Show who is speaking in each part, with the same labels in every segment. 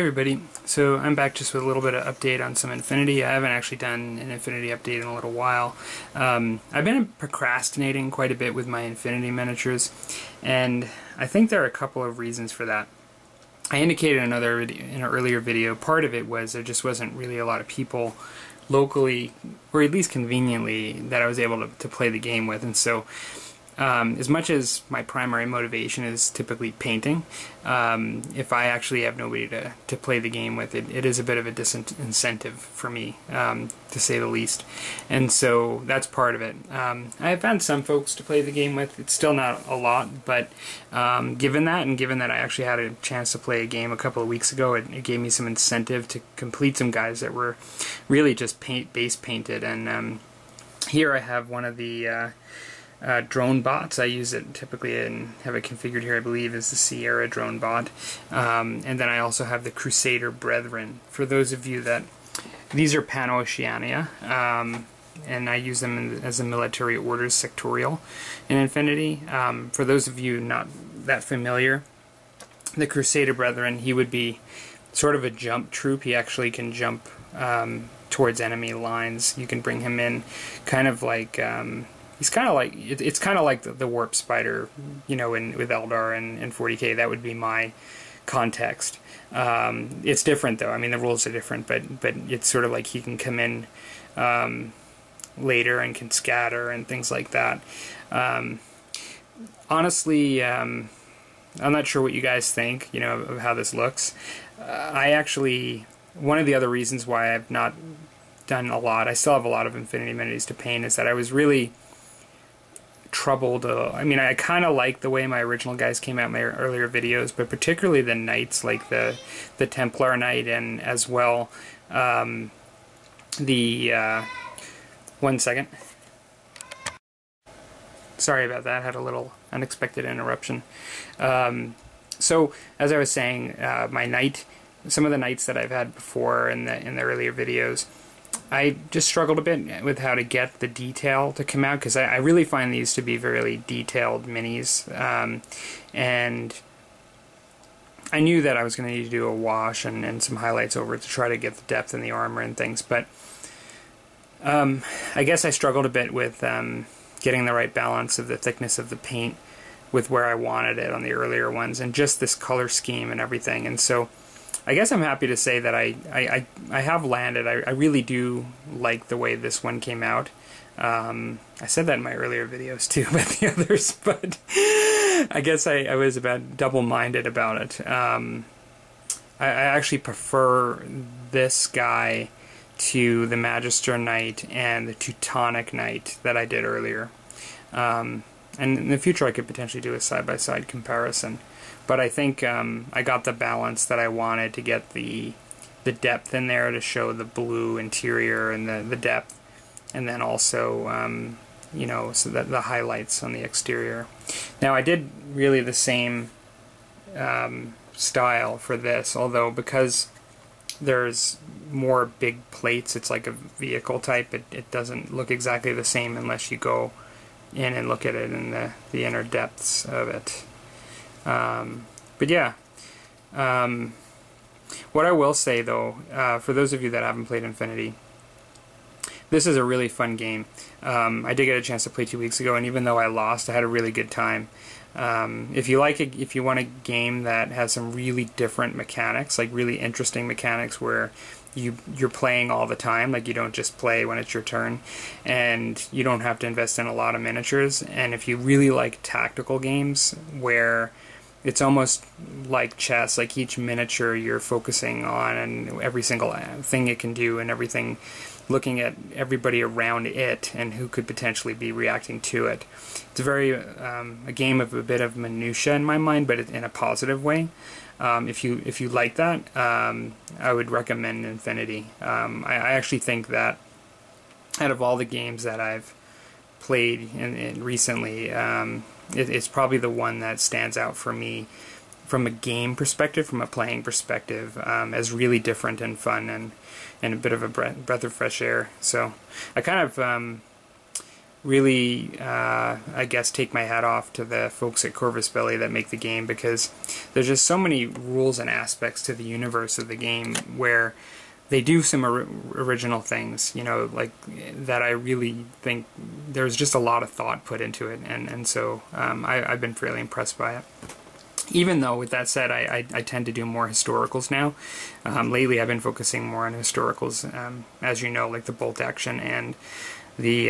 Speaker 1: everybody, so I'm back just with a little bit of update on some Infinity. I haven't actually done an Infinity update in a little while. I've been procrastinating quite a bit with my Infinity miniatures, and I think there are a couple of reasons for that. I indicated in an earlier video, part of it was there just wasn't really a lot of people locally, or at least conveniently, that I was able to play the game with, and so as much as my primary motivation is typically painting, if I actually have nobody to play the game with, it is a bit of a disincentive for me, to say the least. And so that's part of it. I've found some folks to play the game with. It's still not a lot, but given that, and given that I actually had a chance to play a game a couple of weeks ago, it gave me some incentive to complete some guys that were really just base painted. And here I have one of the Dronebots. I use it typically and have it configured here, I believe, as the Sierra Dronebot. And then I also have the Crusader Brethren. For those of you that, these are PanOceania, and I use them as a military orders sectorial in Infinity. For those of you not that familiar, the Crusader Brethren, he would be sort of a jump troop. He actually can jump towards enemy lines. You can bring him in kind of like he's kind of like, it's kind of like the Warp Spider, you know, with Eldar and 40k. That would be my context. It's different though. I mean, the rules are different, but it's sort of like he can come in later and can scatter and things like that. Honestly, I'm not sure what you guys think, you know, of how this looks. I actually, one of the other reasons why I've not done a lot, I still have a lot of Infinity Minities to paint, is that I was really troubled. I mean, I kind of like the way my original guys came out in my earlier videos, but particularly the knights, like the Templar Knight, and as well the one second. Sorry about that. I had a little unexpected interruption. So as I was saying, my knight, some of the knights that I've had before in the earlier videos, I just struggled a bit with how to get the detail to come out, because I really find these to be very detailed minis, and I knew that I was going to need to do a wash and some highlights over it to try to get the depth in the armor and things, but I guess I struggled a bit with getting the right balance of the thickness of the paint with where I wanted it on the earlier ones, and just this color scheme and everything. And so I guess I'm happy to say that I have landed. I really do like the way this one came out. I said that in my earlier videos too about the others, but I guess I was about double-minded about it. I actually prefer this guy to the Magister Knight and the Teutonic Knight that I did earlier. And in the future I could potentially do a side-by-side comparison. But I think I got the balance that I wanted to get the depth in there to show the blue interior and the depth, and then also you know, so that the highlights on the exterior. Now I did really the same style for this, although because there's more big plates, it's like a vehicle type. It doesn't look exactly the same unless you go in and look at it in the inner depths of it. But yeah, what I will say though, for those of you that haven't played Infinity, this is a really fun game. I did get a chance to play 2 weeks ago, and even though I lost, I had a really good time. If you want a game that has some really different mechanics, like really interesting mechanics where you're playing all the time, like you don't just play when it's your turn, and you don't have to invest in a lot of miniatures, and if you really like tactical games where it's almost like chess, like each miniature you're focusing on and every single thing it can do and everything, looking at everybody around it and who could potentially be reacting to it. It's very a game of a bit of minutia in my mind, but in a positive way. If you like that, I would recommend Infinity. I actually think that out of all the games that I've played in recently, it's probably the one that stands out for me from a game perspective, from a playing perspective, as really different and fun and a bit of a breath of fresh air. So I kind of really, I guess, take my hat off to the folks at Corvus Belli that make the game, because there's just so many rules and aspects to the universe of the game where they do some original things, you know, like that. I really think there's just a lot of thought put into it, and so I've been fairly impressed by it. Even though, with that said, I tend to do more historicals now. Lately I've been focusing more on historicals, as you know, like the bolt action and the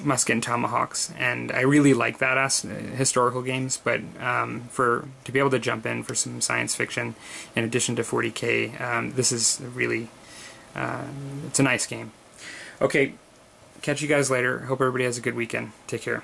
Speaker 1: musket and tomahawks, and I really like that historical games, but to be able to jump in for some science fiction in addition to 40k, this is really, it's a nice game. Okay, catch you guys later. Hope everybody has a good weekend. Take care.